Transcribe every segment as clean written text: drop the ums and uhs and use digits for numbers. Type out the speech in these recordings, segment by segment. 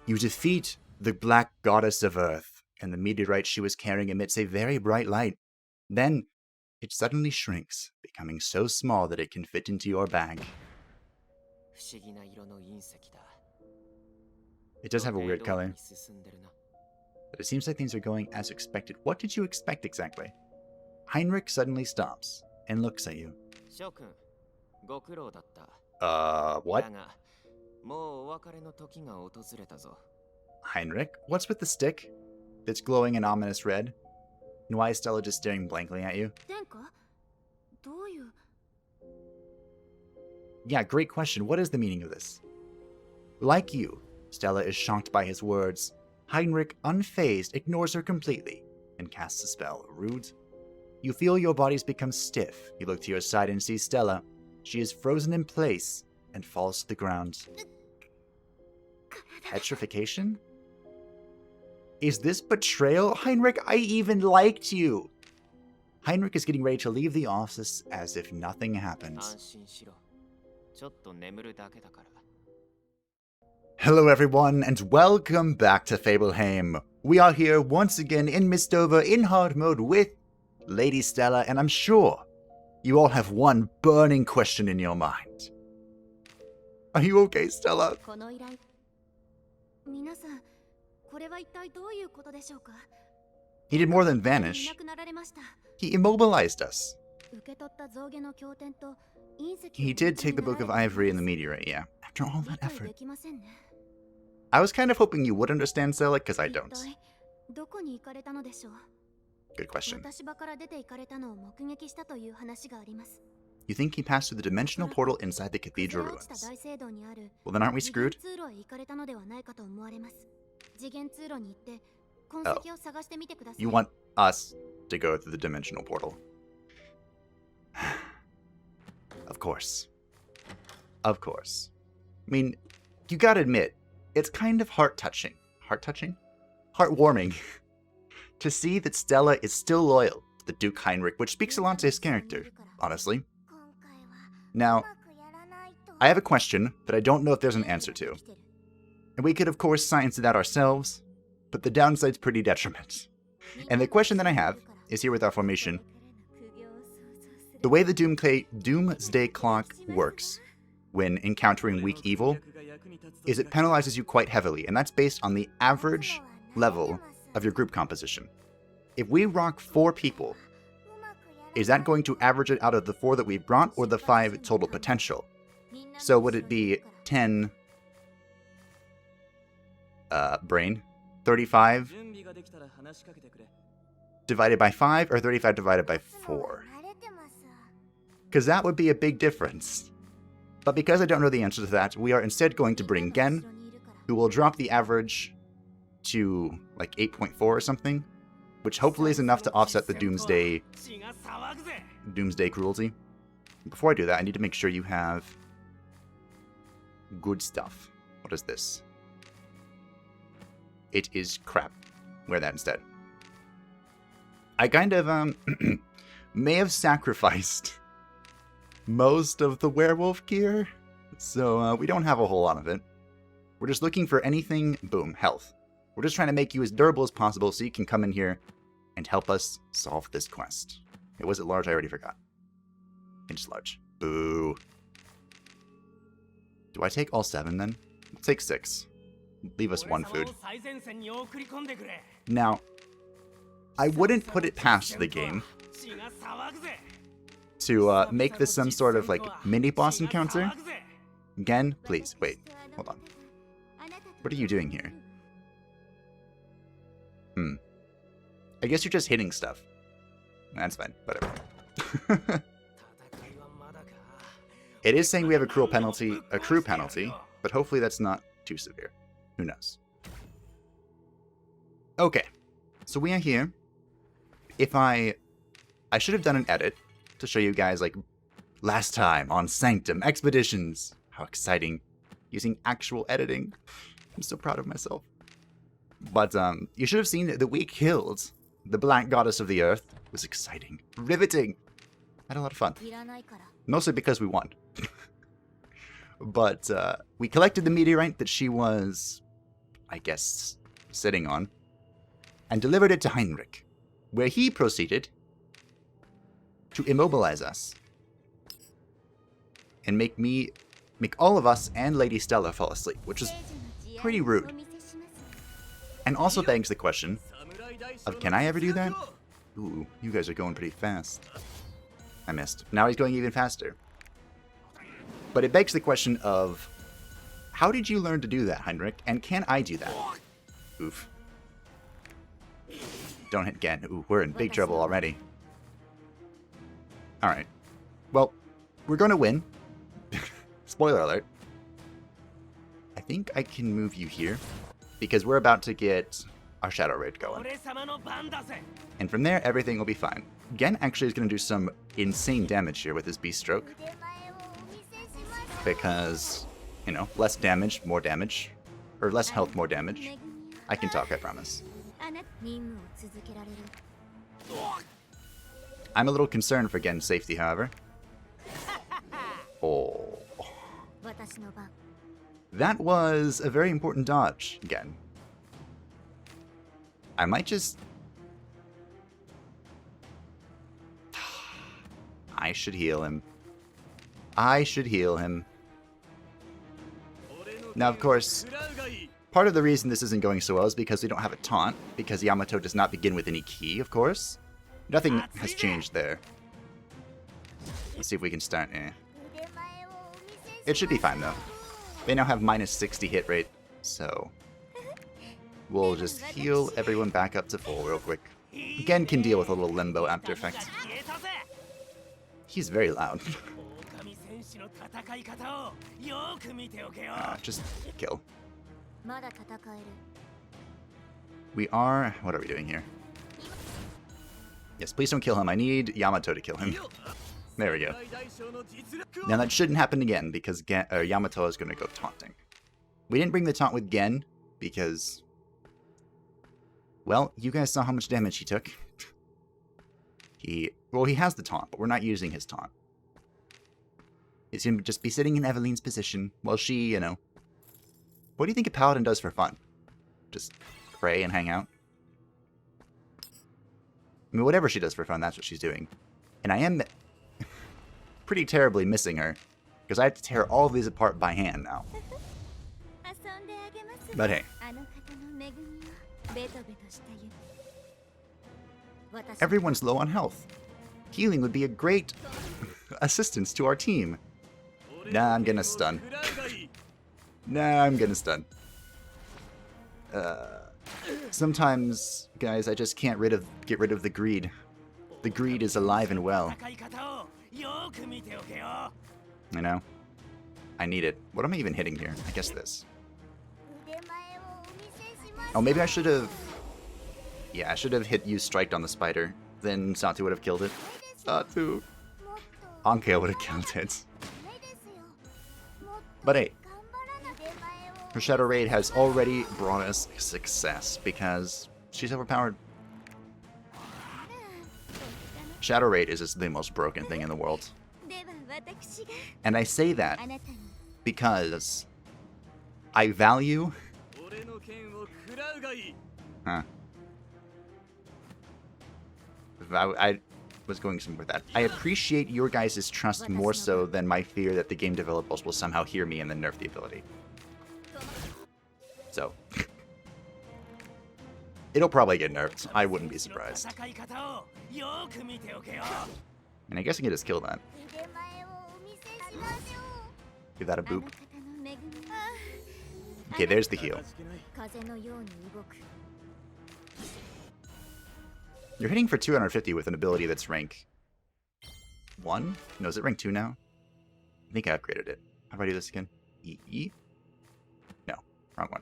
You defeat the black goddess of Earth, and the meteorite she was carrying emits a very bright light. Then, it suddenly shrinks, becoming so small that it can fit into your bag. It does have a weird color, but it seems like things are going as expected. What did you expect exactly? Heinrich suddenly stops and looks at you. What? Heinrich, what's with the stick that's glowing an ominous red? And why is Stella just staring blankly at you? Yeah, great question. What is the meaning of this? Like you, Stella is shocked by his words. Heinrich, unfazed, ignores her completely and casts a spell. Rude. You feel your bodies become stiff. You look to your side and see Stella. She is frozen in place and falls to the ground. Petrification? Is this betrayal? Heinrich, I even liked you! Heinrich is getting ready to leave the office as if nothing happened. Hello everyone, and welcome back to Fableheim. We are here once again in MISTOVER in hard mode with Lady Stella, and I'm sure you all have one burning question in your mind. Are you okay, Stella? He did more than vanish. He immobilized us. He did take the Book of Ivory and the meteorite, yeah. After all that effort. I was kind of hoping you would understand, Stella, because I don't. Good question. You think he passed through the dimensional portal inside the cathedral ruins. Well, then aren't we screwed? Oh. You want us to go through the dimensional portal. Of course. Of course. I mean, you gotta admit, it's kind of heart-touching. Heart-touching? Heartwarming. To see that Stella is still loyal to the Duke Heinrich, which speaks a lot to his character, honestly. Now, I have a question that I don't know if there's an answer to. And we could, of course, science it out ourselves, but the downside's pretty detriment. And the question that I have is here with our formation. The way the Doomsday Clock works when encountering weak evil is it penalizes you quite heavily, and that's based on the average level of your group composition. If we rock 4 people, is that going to average it out of the 4 that we brought, or the 5 total potential? So would it be 10... brain? 35 divided by 5, or 35 divided by 4? Because that would be a big difference. But because I don't know the answer to that, we are instead going to bring Gen, who will drop the average to like 8.4 or something, which hopefully is enough to offset the Doomsday cruelty. Before I do that, I need to make sure you have good stuff. What is this? It is crap. Wear that instead. I kind of may have sacrificed most of the werewolf gear, so we don't have a whole lot of it. We're just looking for anything, boom, health. We're just trying to make you as durable as possible so you can come in here and help us solve this quest. Hey, was it large? I already forgot. It's large. Boo. Do I take all 7 then? I'll take 6. Leave us 1 food. Now, I wouldn't put it past the game to make this some sort of, like, mini-boss encounter. Again, please, wait, hold on. What are you doing here? I guess you're just hitting stuff. That's fine, whatever. It is saying we have a crew penalty, but hopefully that's not too severe. Who knows? Okay, so we are here. If I should have done an edit to show you guys, like, last time on Sanctum Expeditions. How exciting. Using actual editing. I'm so proud of myself. But, you should have seen that we killed the Black Goddess of the Earth. It was exciting. Riveting. I had a lot of fun. Mostly because we won. But, we collected the meteorite that she was, I guess, sitting on, and delivered it to Heinrich, where he proceeded to immobilize us and make all of us and Lady Stella fall asleep, which is pretty rude. And also begs the question of, can I ever do that? Ooh, you guys are going pretty fast. I missed. Now he's going even faster. But it begs the question of, how did you learn to do that, Heinrich? And can I do that? Oof. Don't hit again. Ooh, we're in big trouble already. Alright. Well, we're going to win. Spoiler alert. I think I can move you here, because we're about to get our Shadow Raid going. And from there, everything will be fine. Gen actually is going to do some insane damage here with his Beast Stroke. Because, you know, less damage, more damage. Or less health, more damage. I can talk, I promise. I'm a little concerned for Gen's safety, however. Oh. That was a very important dodge, Gen. I might just... I should heal him. I should heal him. Now, of course, part of the reason this isn't going so well is because we don't have a taunt, because Yamato does not begin with any key, of course. Nothing has changed there. Let's see if we can start. It should be fine, though. They now have minus 60 hit rate, so we'll just heal everyone back up to full real quick. Gen can deal with a little limbo after effects. He's very loud. Just kill. We are... What are we doing here? Yes, please don't kill him. I need Yamato to kill him. There we go. Now that shouldn't happen again, because Yamato is going to go taunting. We didn't bring the taunt with Gen, because... Well, you guys saw how much damage he took. Well, he has the taunt, but we're not using his taunt. He's going to just be sitting in Eveline's position while she, you know... What do you think a paladin does for fun? Just pray and hang out? I mean, whatever she does for fun, that's what she's doing. And I am pretty terribly missing her, because I have to tear all of these apart by hand now. But hey. Everyone's low on health. Healing would be a great assistance to our team. Nah, I'm gonna stun. Nah, I'm gonna stun. Sometimes, guys, I just can't get rid of the greed. The greed is alive and well. You know? I need it. What am I even hitting here? I guess this. Oh, maybe I should have... Yeah, I should have used Strike on the spider. Then Satu would have killed it. Satu! Anke would have killed it. But hey. Her Shadow Raid has already brought us success, because she's overpowered. Shadow Raid is just the most broken thing in the world. And I say that because I value... I was going somewhere with that. I appreciate your guys' trust more so than my fear that the game developers will somehow hear me and then nerf the ability. So, it'll probably get nerfed. I wouldn't be surprised. And I guess I can just kill that. Give that a boop. Okay, there's the heal. You're hitting for 250 with an ability that's rank 1? No, is it rank 2 now? I think I upgraded it. How do I do this again? E? No, wrong one.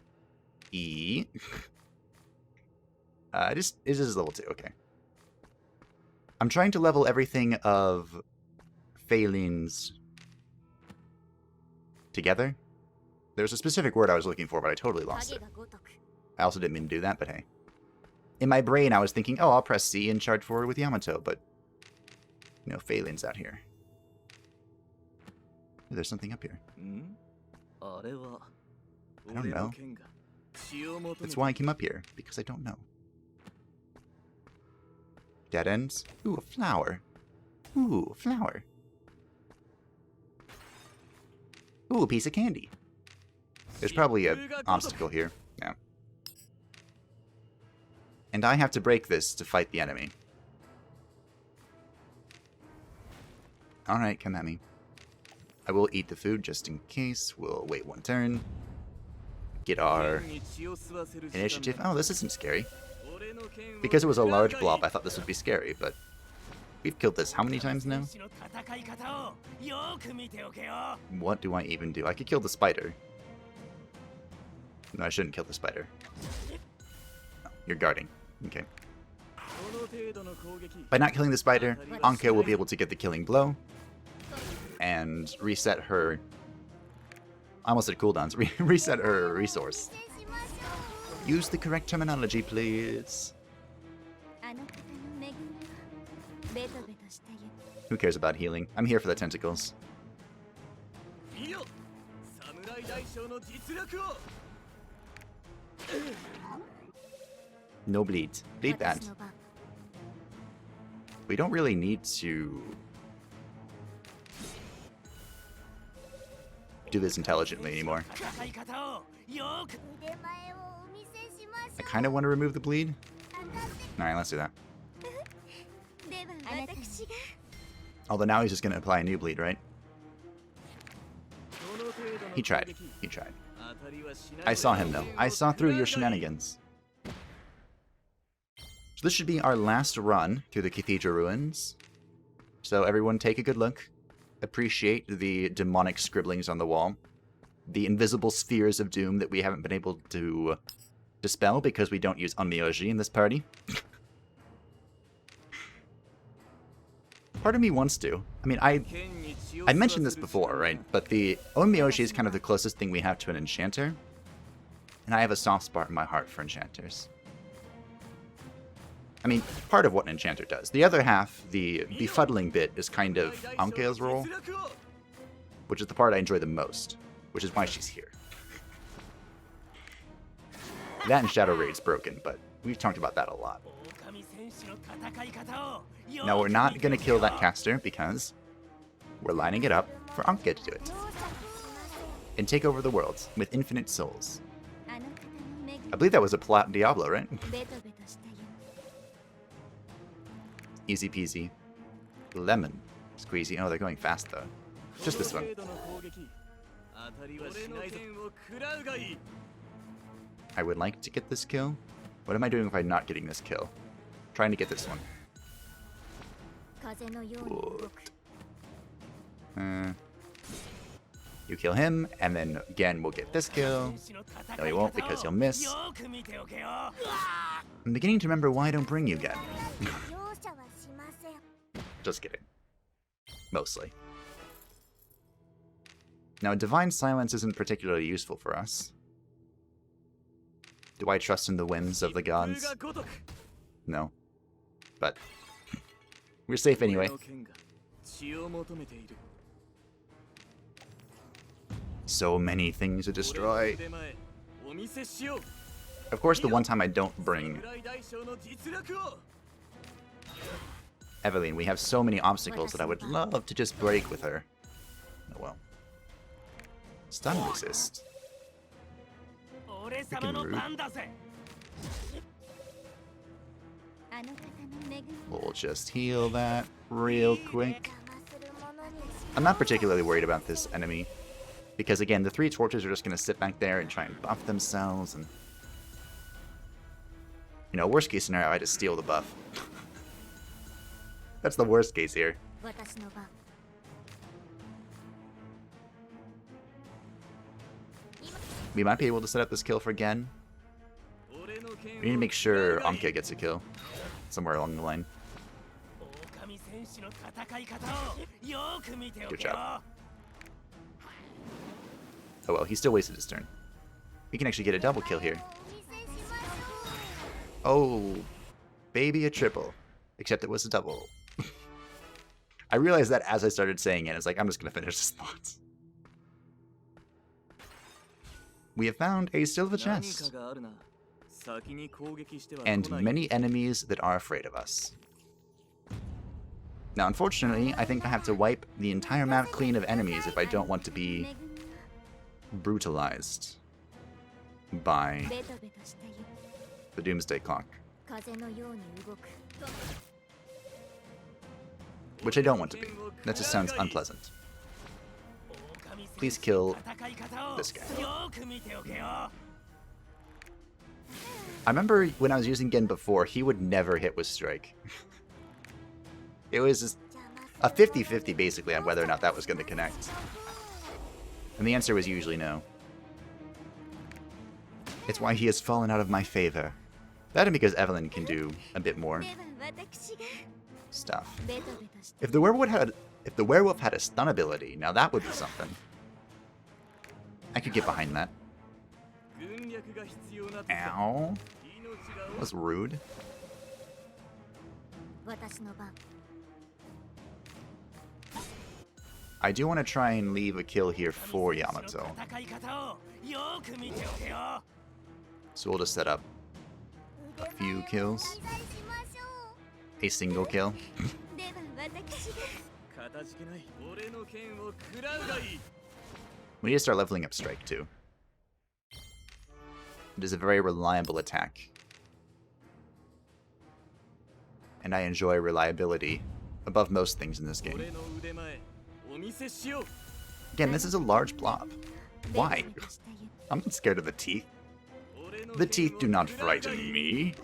E. It is level 2, okay. I'm trying to level everything of Phalin's together. There's a specific word I was looking for, but I totally lost it. I also didn't mean to do that, but hey. In my brain, I was thinking, oh, I'll press C and charge forward with Yamato, but... You know, Phalin's out here. There's something up here. I don't know. That's why I came up here, because I don't know. Dead ends? Ooh, a flower. Ooh, a flower. Ooh, a piece of candy. There's probably an obstacle here. Yeah. And I have to break this to fight the enemy. Alright, come at me. I will eat the food just in case. We'll wait one turn. Get our initiative. Oh, this isn't scary. Because it was a large blob, I thought this would be scary, but we've killed this how many times now? What do I even do? I could kill the spider. No, I shouldn't kill the spider. No, you're guarding. Okay. By not killing the spider, Anka will be able to get the killing blow and reset her... I almost said cooldowns. Reset her resource. Use the correct terminology, please. Who cares about healing? I'm here for the tentacles. No bleed. Bleed that. We don't really need to do this intelligently anymore. I kind of want to remove the bleed. Alright, let's do that. Although now he's just going to apply a new bleed, right? He tried. He tried. I saw him, though. I saw through your shenanigans. So this should be our last run through the Cathedral Ruins. So everyone take a good look. Appreciate the demonic scribblings on the wall. The invisible spheres of doom that we haven't been able to dispel because we don't use Onmyoji in this party. Part of me wants to. I mean, I mentioned this before, right? But the Onmyoji is kind of the closest thing we have to an enchanter. And I have a soft spot in my heart for enchanters. I mean, part of what an enchanter does. The other half, the befuddling bit, is kind of Anka's role, which is the part I enjoy the most, which is why she's here. That and Shadow Raid's broken, but we've talked about that a lot. Now, we're not going to kill that caster because we're lining it up for Anka to do it. And take over the world with infinite souls. I believe that was a plot Diablo, right? Easy peasy. Lemon. Squeezy. Oh, they're going fast, though. Just this one. I would like to get this kill. What am I doing if I'm not getting this kill? Trying to get this one. You kill him, and then again we'll get this kill. No, he won't because he'll miss. I'm beginning to remember why I don't bring you again. Just kidding. Mostly. Now, Divine Silence isn't particularly useful for us. Do I trust in the whims of the gods? No. But we're safe anyway. So many things to destroy. Of course, the one time I don't bring Eveline, we have so many obstacles that I would love to just break with her. Oh well. Stun resist. Freaking rude. We'll just heal that real quick. I'm not particularly worried about this enemy. Because again, the 3 torches are just going to sit back there and try and buff themselves. And you know, worst case scenario, I just steal the buff. That's the worst case here. We might be able to set up this kill for Gen. We need to make sure Anka gets a kill. Somewhere along the line. Good job. Oh well, he still wasted his turn. We can actually get a double kill here. Oh, baby, a triple. Except it was a double. I realized that as I started saying it. It's like, I'm just going to finish this thought. we have found a silver chest. And many enemies that are afraid of us. Now, unfortunately, I think I have to wipe the entire map clean of enemies if I don't want to be brutalized by the Doomsday Clock. Which I don't want to be. That just sounds unpleasant. Please kill this guy. I remember when I was using Gen before, he would never hit with Strike. It was just a 50-50 basically on whether or not that was going to connect. And the answer was usually no. It's why he has fallen out of my favor. That and because Evelyn can do a bit more stuff. If the werewolf had a stun ability, now that would be something. I could get behind that. Ow. That was rude. I do want to try and leave a kill here for Yamato. So we'll just set up a few kills. A single kill. We need to start leveling up Strike too. It is a very reliable attack. And I enjoy reliability above most things in this game. Again, this is a large blob. Why? I'm not scared of the teeth. The teeth do not frighten me.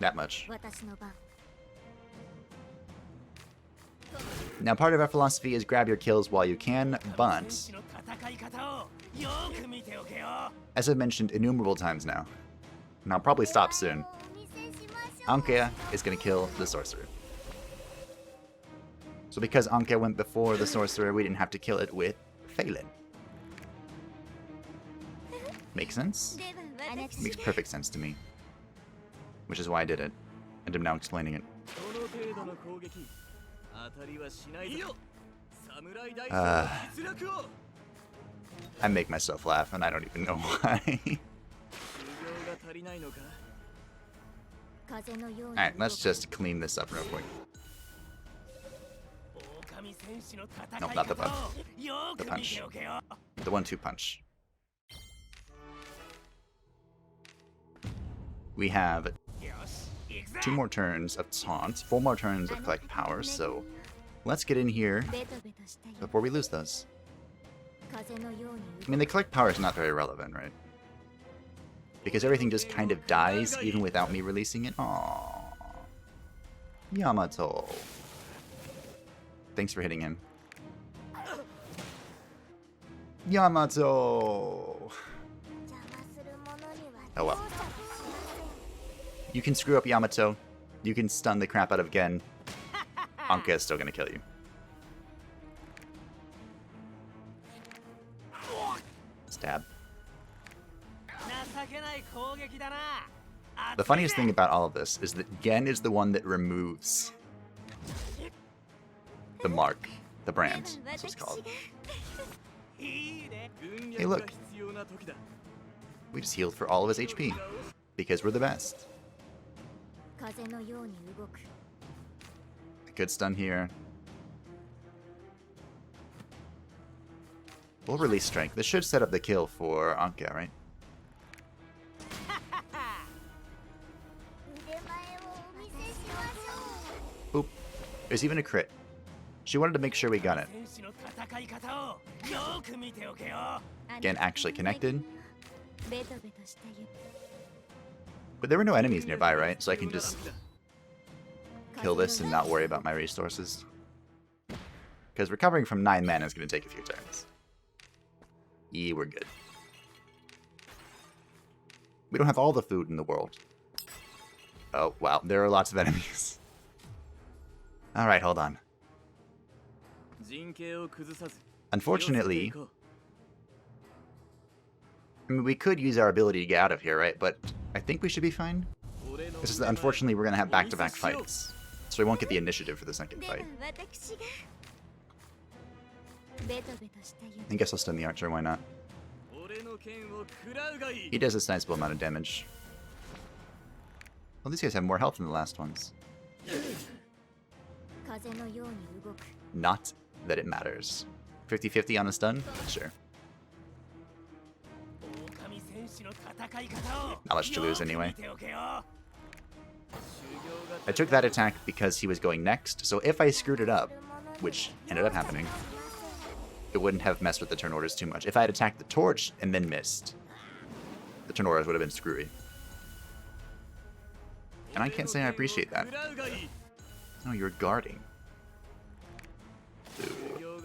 That much. Now, part of our philosophy is grab your kills while you can, but as I've mentioned innumerable times now, and I'll probably stop soon, Anke is going to kill the sorcerer. So because Anke went before the sorcerer, we didn't have to kill it with Phelan. Makes sense? Makes perfect sense to me. Which is why I did it, and I'm now explaining it. I make myself laugh, and I don't even know why. Alright, let's just clean this up real quick. Nope, not the punch. The punch. The 1-2 punch. We have 2 more turns of taunt, 4 more turns of collect power, so let's get in here before we lose those. I mean, the collect power is not very relevant, right? Because everything just kind of dies even without me releasing it. Aww. Yamato. Thanks for hitting him. Yamato! Oh well. You can screw up Yamato. You can stun the crap out of Gen. Anke is still gonna kill you. Stab. The funniest thing about all of this is that Gen is the one that removes the mark, the brand, that's what it's called. Hey look, we just healed for all of his HP, because we're the best. A good stun here. We'll release Strength. This should set up the kill for Anke, right? Oop. There's even a crit. She wanted to make sure we got it. Again, actually connected. But there were no enemies nearby, right? So I can just kill this and not worry about my resources. Because recovering from 9 mana is going to take a few turns. Yeah, we're good. We don't have all the food in the world. Oh, wow. There are lots of enemies. Alright, hold on. Unfortunately, I mean, we could use our ability to get out of here, right? But I think we should be fine. This is that unfortunately we're going to have back-to-back fights. So we won't get the initiative for the second fight. I guess I'll stun the archer, why not? He does a sizable amount of damage. Well, these guys have more health than the last ones. Not that it matters. 50-50 on a stun? Sure. Not much to lose anyway. I took that attack because he was going next, so if I screwed it up, which ended up happening, it wouldn't have messed with the turn orders too much. If I had attacked the torch and then missed, the turn orders would have been screwy. And I can't say I appreciate that. No, you're guarding. Ooh.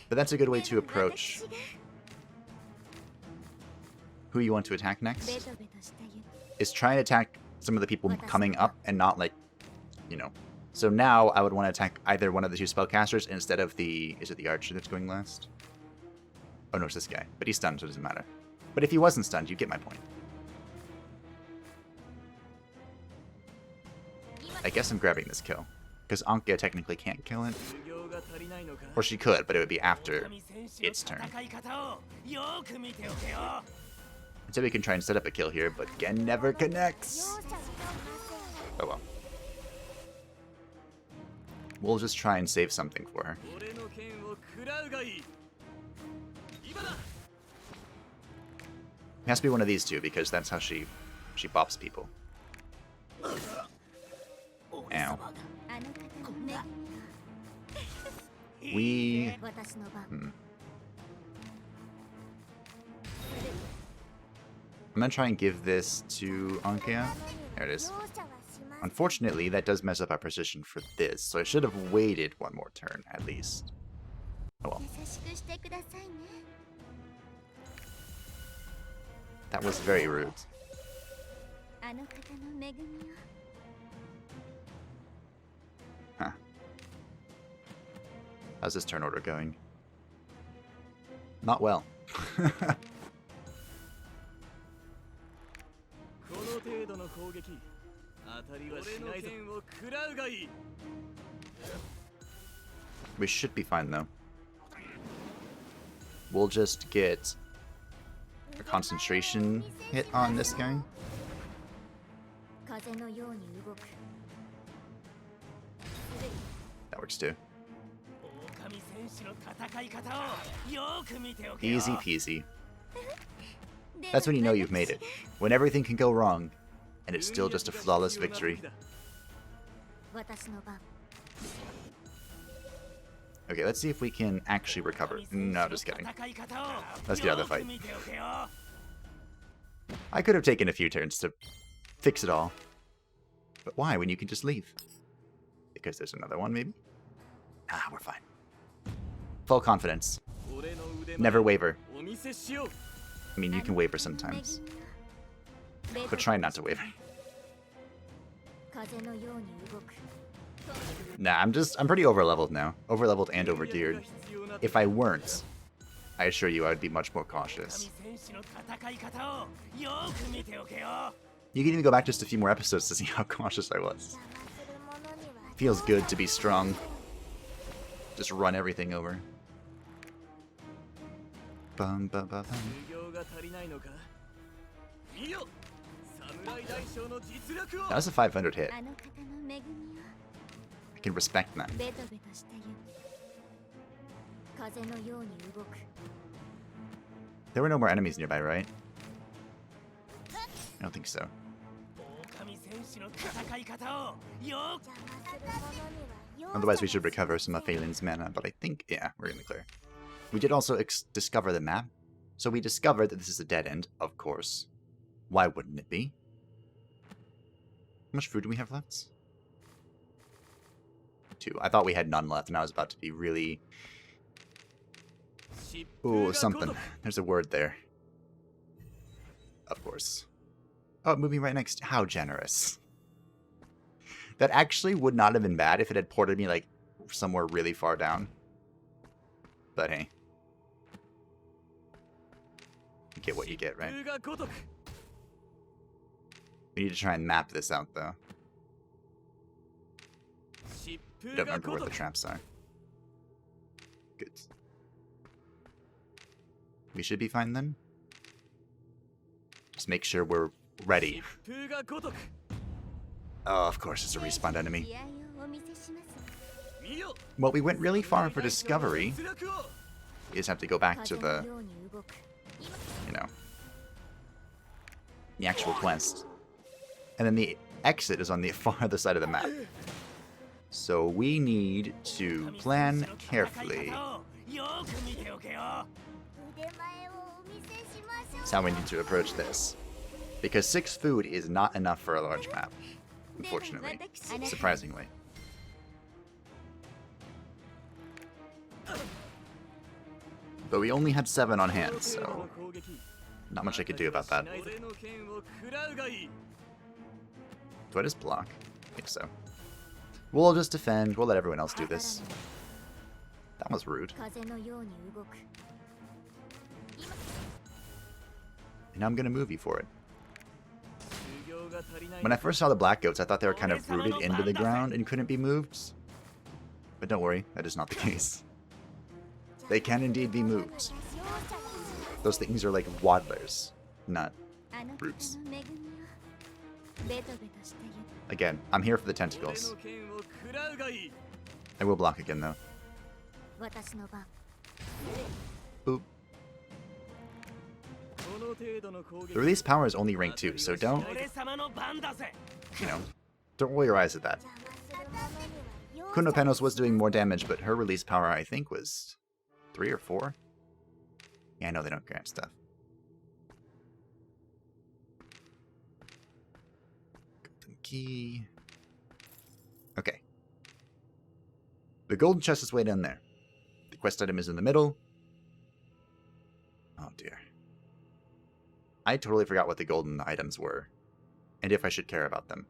But that's a good way to approach who you want to attack next. Is try and attack some of the people coming up and not like, you know. So now I would want to attack either one of the two spellcasters instead of the... Is it the archer that's going last? Oh no, it's this guy. But he's stunned, so it doesn't matter. But if he wasn't stunned, you get my point. I guess I'm grabbing this kill. Because Ankia technically can't kill it. Or she could, but it would be after its turn. So we can try and set up a kill here, but Gen never connects. Oh well. We'll just try and save something for her. It has to be one of these two, because that's how she bops people. Ow. I'm gonna try and give this to Ankia. There it is. Unfortunately, that does mess up our precision for this, so I should have waited one more turn, at least. Oh well. That was very rude. Huh. How's this turn order going? Not well. We should be fine though. We'll just get a concentration hit on this guy. That works too. Easy peasy. That's when you know you've made it. When everything can go wrong, and it's still just a flawless victory. Okay, let's see if we can actually recover. No, just kidding. Let's get out of the fight. I could have taken a few turns to fix it all. But why, when you can just leave? Because there's another one, maybe? Ah, we're fine. Full confidence. Never waver. I mean, you can waver sometimes. But try not to waver. Nah, I'm pretty over-leveled now. Over-leveled and over-geared. If I weren't, I assure you I would be much more cautious. You can even go back just a few more episodes to see how cautious I was. Feels good to be strong. Just run everything over. Bum, bum, bum, bum. That was a 500 hit. I can respect that. There were no more enemies nearby, right? I don't think so. Otherwise we should recover some of Phelan's mana, but I think, yeah, we're gonna clear. We did also discover the map. So we discovered that this is a dead end, of course. Why wouldn't it be? How much food do we have left? 2. I thought we had none left, and I was about to be really... Ooh, something. There's a word there. Of course. Oh, moving right next. How generous. That actually would not have been bad if it had ported me, like, somewhere really far down. But hey. You get what you get, right? We need to try and map this out, though. I don't remember where the traps are. Good. We should be fine then. Just make sure we're ready. Oh, of course, it's a respawned enemy. Well, we went really far for discovery. You just have to go back to the, you know, the actual quest. And then the exit is on the far other side of the map. So we need to plan carefully. That's how we need to approach this. Because 6 food is not enough for a large map, unfortunately. Surprisingly. But we only had 7 on hand, so not much I could do about that. Do I just block? I think so. We'll just defend. We'll let everyone else do this. That was rude. And I'm gonna move you for it. When I first saw the black goats, I thought they were kind of rooted into the ground and couldn't be moved. But don't worry, that is not the case. They can indeed be moved. Those things are like waddlers, not roots. Again, I'm here for the tentacles. I will block again, though. Boop. The release power is only rank 2, so don't, you know, don't roll your eyes at that. Kuno Penos was doing more damage, but her release power, I think, was 3 or 4. Yeah, I know they don't grant stuff. Golden key. Okay. The golden chest is way down there. The quest item is in the middle. Oh dear. I totally forgot what the golden items were, and if I should care about them.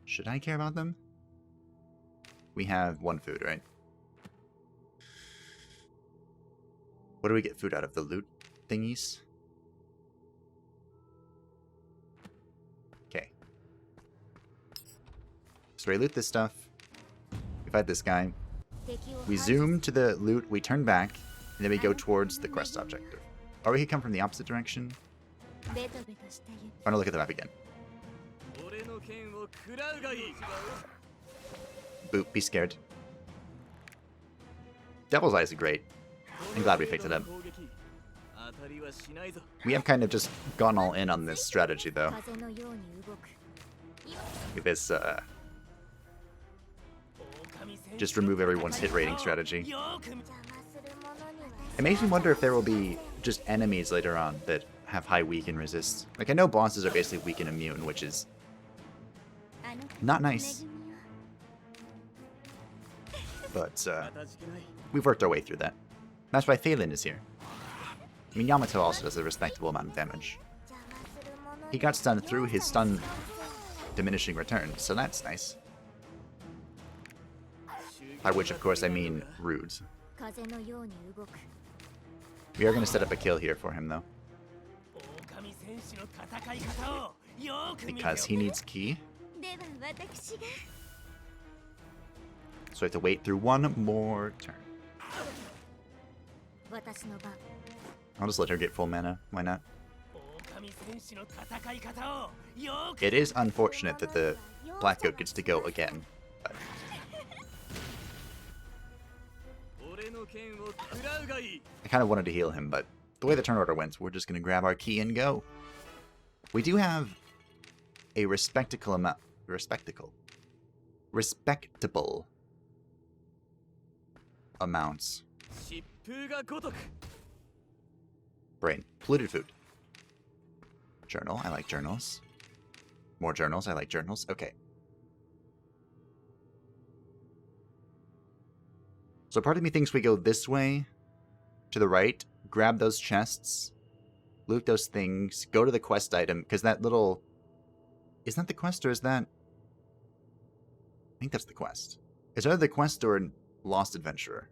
Should I care about them? We have 1 food, right? What do we get food out of? The loot thingies? Okay. So we loot this stuff. We fight this guy. We zoom to the loot, we turn back, and then we go towards the quest objective. Or we could come from the opposite direction. I want to look at the map again. Boop, be scared. Devil's Eyes are great. I'm glad we picked it up. We have kind of just gone all in on this strategy, though. This, just remove everyone's hit rating strategy. It makes me wonder if there will be just enemies later on that have high weak and resist. Like, I know bosses are basically weak and immune, which is not nice. But, we've worked our way through that. That's why Phelan is here. I mean, Yamato also does a respectable amount of damage. He got stunned through his stun diminishing return, so that's nice. By which, of course, I mean rude. We are going to set up a kill here for him, though. Because he needs key. So I have to wait through 1 more turn. I'll just let her get full mana. Why not? It is unfortunate that the black goat gets to go again. But I kind of wanted to heal him, but the way the turn order went, we're just going to grab our key and go. We do have a respectable amount. Respectable amounts. Brain. Polluted food. Journal. I like journals. More journals. I like journals. Okay. So part of me thinks we go this way, to the right, grab those chests, loot those things, go to the quest item, because that little... Isn't that the quest, or is that... I think that's the quest. It's either the quest or a Lost Adventurer.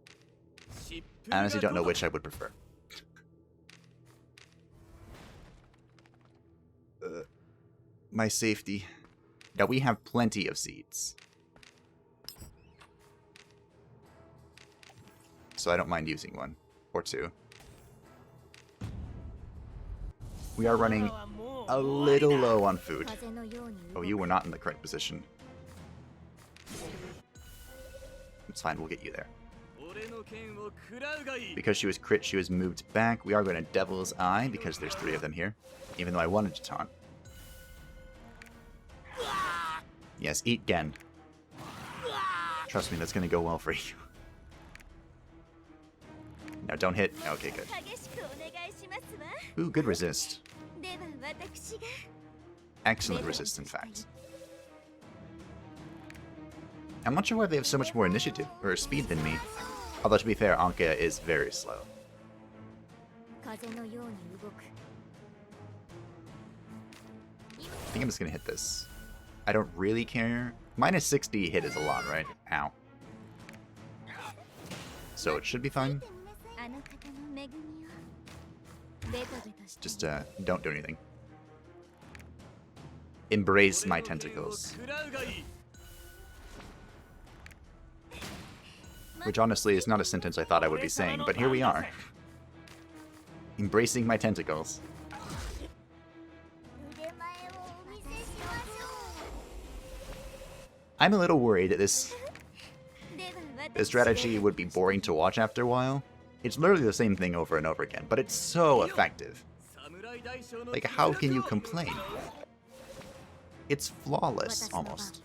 I honestly don't know which I would prefer. My safety. Now we have plenty of seeds. so I don't mind using one. Or two. We are running a little low on food. Oh, you were not in the correct position. It's fine, we'll get you there. Because she was crit, she was moved back. We are going to Devil's Eye, because there's 3 of them here. Even though I wanted to taunt. Yes, eat Gen. Trust me, that's going to go well for you. No, don't hit. Okay, good. Ooh, good resist. Excellent resist, in fact. I'm not sure why they have so much more initiative or speed than me. Although, to be fair, Anka is very slow. I think I'm just gonna hit this. I don't really care. Minus 60 hit is a lot, right? Ow. So it should be fine. Just, don't do anything. Embrace my tentacles. Which honestly is not a sentence I thought I would be saying, but here we are. Embracing my tentacles. I'm a little worried that this strategy would be boring to watch after a while. It's literally the same thing over and over again, but it's so effective. Like, how can you complain? It's flawless, almost.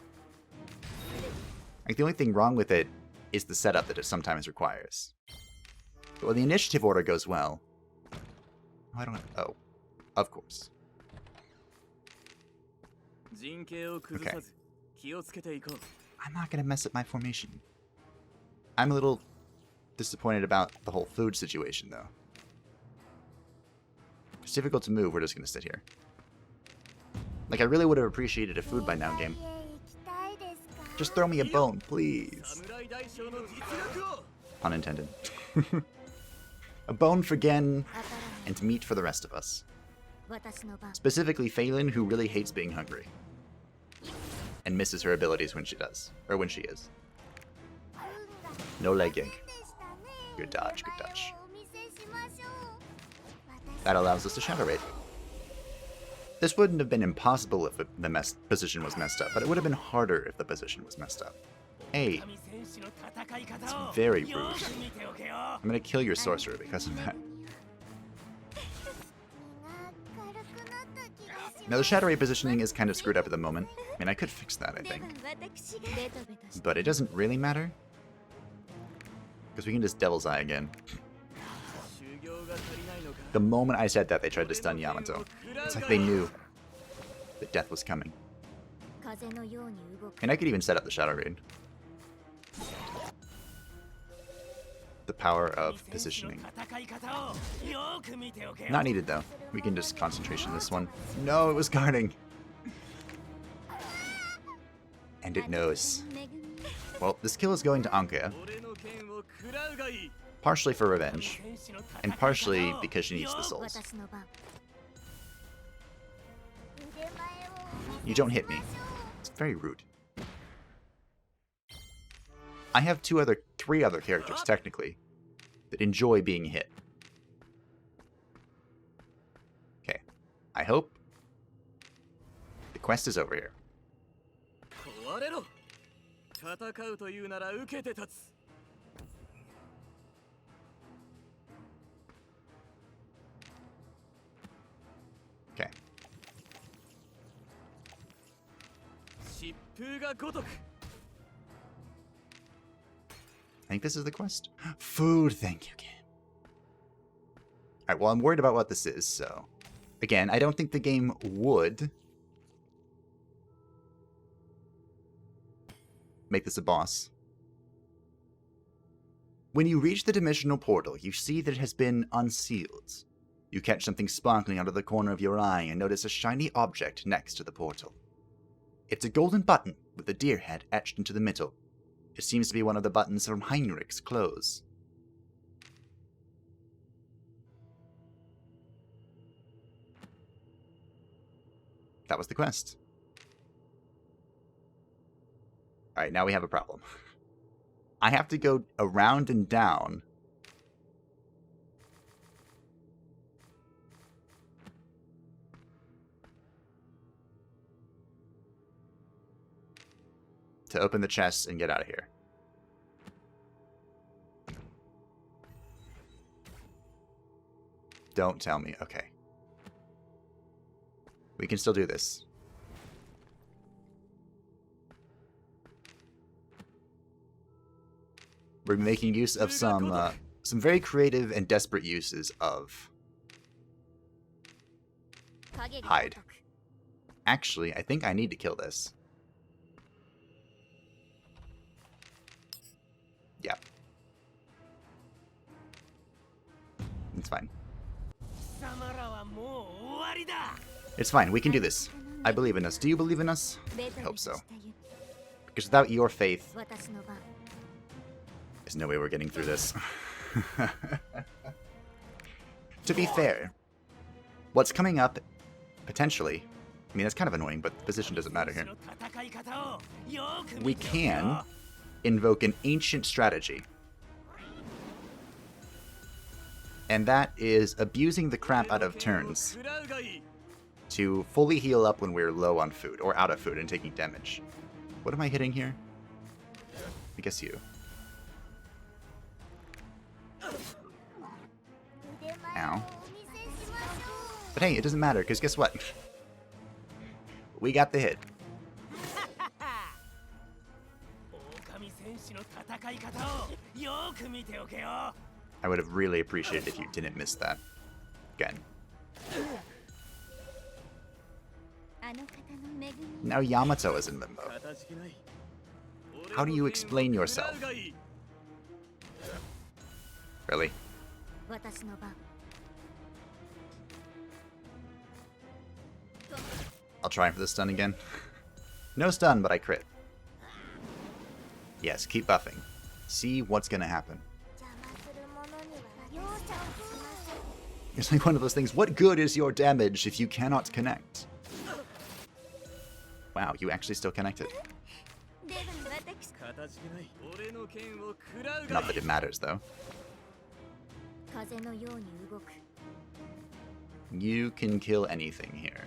Like, the only thing wrong with it is the setup that it sometimes requires. But when the initiative order goes well... I don't... Oh. Of course. Okay. I'm not gonna mess up my formation. I'm a little disappointed about the whole food situation, though. It's difficult to move, we're just gonna sit here. Like, I really would have appreciated a food by now game. Just throw me a bone, please. Pun intended. A bone for Gen, and meat for the rest of us. Specifically Phelan, who really hates being hungry. And misses her abilities when she does. Or when she is. No legging. Good dodge, good dodge. That allows us to Shadow Raid. This wouldn't have been impossible if the position was messed up, but it would have been harder if the position was messed up. Hey, it's very rude. I'm gonna kill your sorcerer because of that. Now the Shadow Raid positioning is kind of screwed up at the moment. I mean, I could fix that, I think. But it doesn't really matter. Because we can just Devil's Eye again. The moment I said that, they tried to stun Yamato. It's like they knew that death was coming. And I could even set up the Shadow Raid. The power of positioning. Not needed, though. We can just concentration this one. No, it was guarding. And it knows. Well, this kill is going to Anka. Partially for revenge. And partially because she needs the souls. You don't hit me. It's very rude. I have 3 other characters, technically, that enjoy being hit. Okay. I hope the quest is over here. Okay. I think this is the quest. Food, thank you, game. Alright, well, I'm worried about what this is, so... Again, I don't think the game would make this a boss. When you reach the dimensional portal, you see that it has been unsealed. You catch something sparkling out of the corner of your eye and notice a shiny object next to the portal. It's a golden button with a deer head etched into the middle. It seems to be one of the buttons from Heinrich's clothes. That was the quest. Alright, now we have a problem. I have to go around and down to open the chest and get out of here. Don't tell me. Okay. We can still do this. We're making use of some very creative and desperate uses of hide. Actually, I think I need to kill this. Yeah. It's fine. It's fine. We can do this. I believe in us. Do you believe in us? I hope so. Because without your faith, there's no way we're getting through this. To be fair, what's coming up, potentially, I mean, that's kind of annoying, but the position doesn't matter here. We can invoke an ancient strategy. And that is abusing the crap out of turns to fully heal up when we're low on food, or out of food and taking damage. What am I hitting here? I guess you. Ow. But hey, it doesn't matter, because guess what? We got the hit. I would have really appreciated if you didn't miss that. Again. Now Yamato is in limbo. How do you explain yourself? Really? I'll try for the stun again. No stun, but I crit. Yes, keep buffing. See what's gonna happen. It's like one of those things, what good is your damage if you cannot connect? Wow, you actually still connected. Not that it matters, though. You can kill anything here.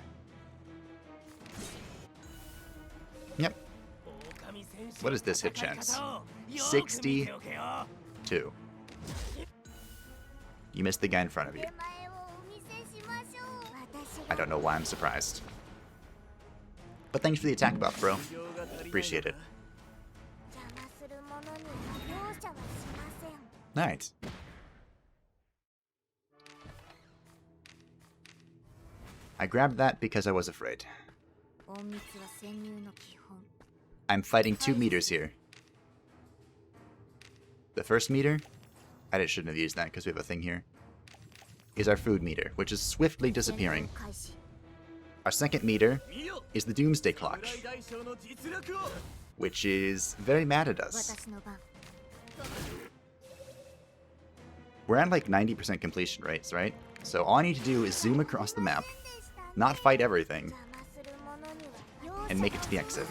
Yep. What is this hit chance? 62. You missed the guy in front of you. I don't know why I'm surprised. But thanks for the attack buff, bro. Appreciate it. Alright. I grabbed that because I was afraid. I'm fighting 2 meters here. The first meter, I shouldn't have used that because we have a thing here, is our food meter, which is swiftly disappearing. Our second meter is the doomsday clock, which is very mad at us. We're at like 90% completion rates, right? So all I need to do is zoom across the map, not fight everything, and make it to the exit.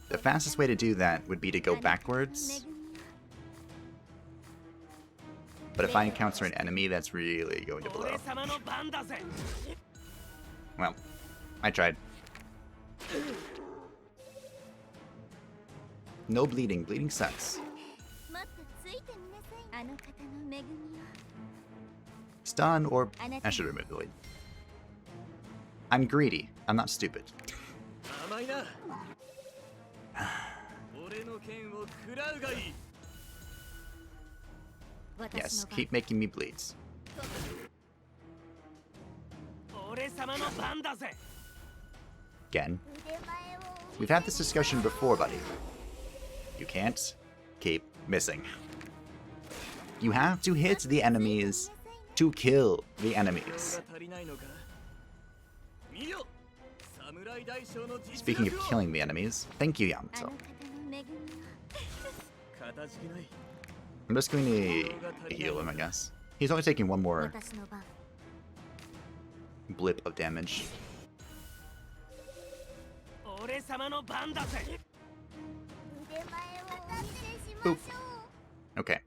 The fastest way to do that would be to go backwards. But if I encounter an enemy, that's really going to blow. Well, I tried. No bleeding. Bleeding sucks. Stun or... I should remove the bleed. I'm greedy. I'm not stupid. Yes, keep making me bleeds. Again. We've had this discussion before, buddy. You can't keep missing. You have to hit the enemies to kill the enemies. Speaking of killing the enemies, thank you, Yamato. I'm just going to heal him, I guess. He's only taking one more blip of damage. Boop. Okay.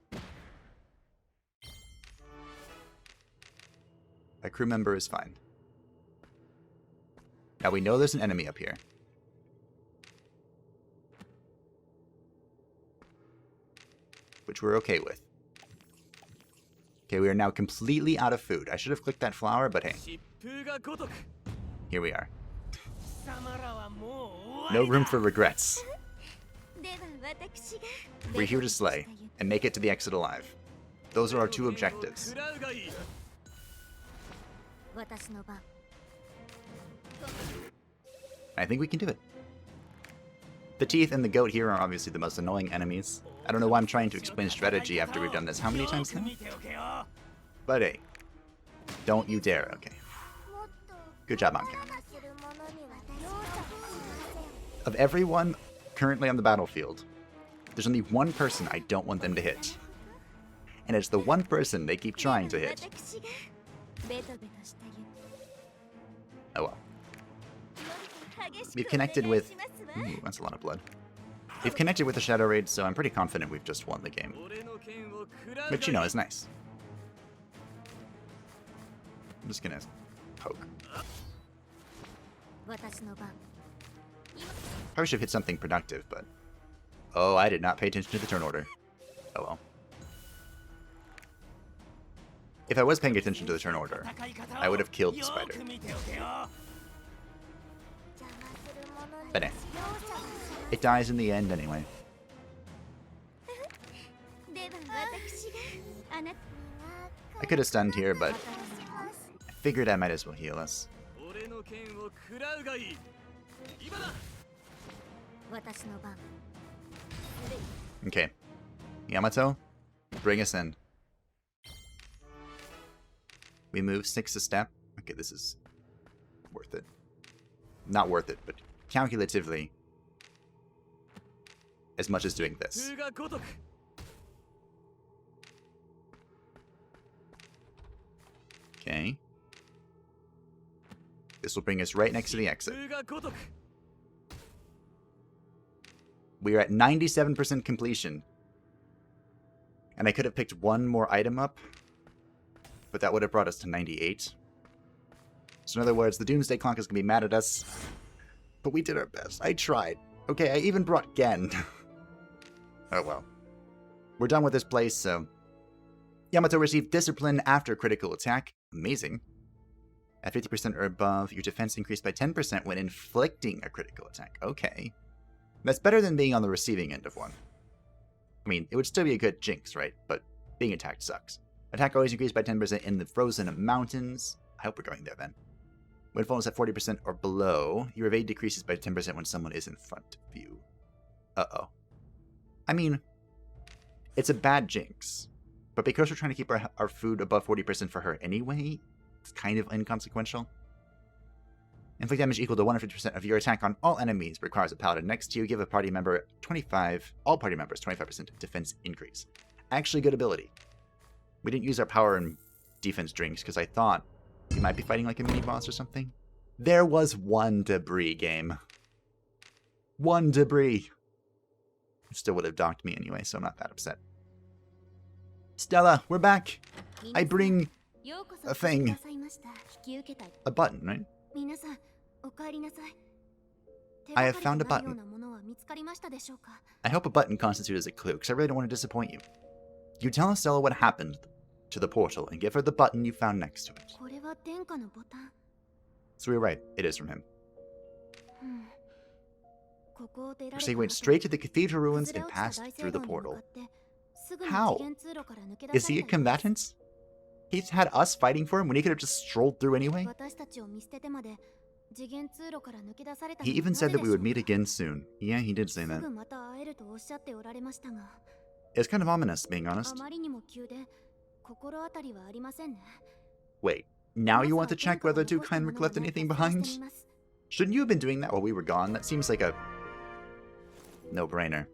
A crew member is fine. Now we know there's an enemy up here. Which we're okay with. Okay, we are now completely out of food. I should have clicked that flower, but hey. Here we are. No room for regrets. We're here to slay, and make it to the exit alive. Those are our two objectives. I think we can do it. The teeth and the goat here are obviously the most annoying enemies. I don't know why I'm trying to explain strategy after we've done this how many times now? But hey, don't you dare, okay. Good job, Anka. Of everyone currently on the battlefield, there's only one person I don't want them to hit. And it's the one person they keep trying to hit. Oh well. We've connected with... Ooh, that's a lot of blood. We've connected with the Shadow Raid, so I'm pretty confident we've just won the game. Which, you know, is nice. I'm just gonna poke. Probably should have hit something productive, but... Oh, I did not pay attention to the turn order. Oh well. If I was paying attention to the turn order, I would have killed the spider. But eh. It dies in the end anyway. I could have stunned here, but I figured I might as well heal us. Okay. Yamato, bring us in. We move 6 a step. Okay, this is worth it. Not worth it, but calculatively as much as doing this. Okay. This will bring us right next to the exit. We are at 97% completion. And I could have picked one more item up, but that would have brought us to 98. So in other words, the Doomsday Clock is going to be mad at us. But we did our best. I tried. Okay, I even brought Gen. Oh well. We're done with this place, so... Yamato received Discipline after critical attack. Amazing. At 50% or above, your defense increased by 10% when inflicting a critical attack. Okay. That's better than being on the receiving end of one. I mean, it would still be a good jinx, right? But being attacked sucks. Attack always increased by 10% in the frozen mountains. I hope we're going there then. When falls at 40% or below, your evade decreases by 10% when someone is in front of you. Uh-oh. I mean, it's a bad jinx. But because we're trying to keep our food above 40% for her anyway, it's kind of inconsequential. Inflict damage equal to 150% of your attack on all enemies. Requires a paladin next to you. Give a party member all party members 25% defense increase. Actually good ability. We didn't use our power and defense drinks because I thought we might be fighting like a mini-boss or something. There was one debris game. One debris. It still would have docked me anyway, so I'm not that upset. Stella, we're back. I bring a thing. A button, right? I have found a button. I hope a button constitutes a clue, because I really don't want to disappoint you. You tell Stella what happened to the portal, and give her the button you found next to it. So we're right, it is from him. So he went straight to the cathedral ruins and passed through the portal. How? Is he a combatant? He's had us fighting for him when he could have just strolled through anyway? He even said that we would meet again soon. Yeah, he did say that. It's kind of ominous, being honest. Wait, now you want to check whether Duke Heinrich left anything behind? Shouldn't you have been doing that while we were gone? That seems like a no-brainer.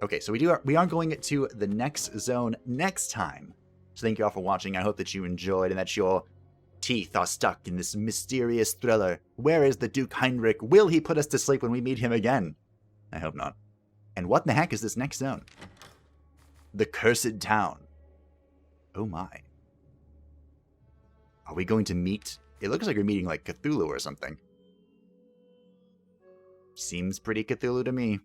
Okay, so we are going to the next zone next time. So thank you all for watching. I hope that you enjoyed and that your teeth are stuck in this mysterious thriller. Where is the Duke Heinrich? Will he put us to sleep when we meet him again? I hope not. And what the heck is this next zone? The Cursed Town. Oh my. Are we going to meet? It looks like we're meeting like Cthulhu or something. Seems pretty Cthulhu to me.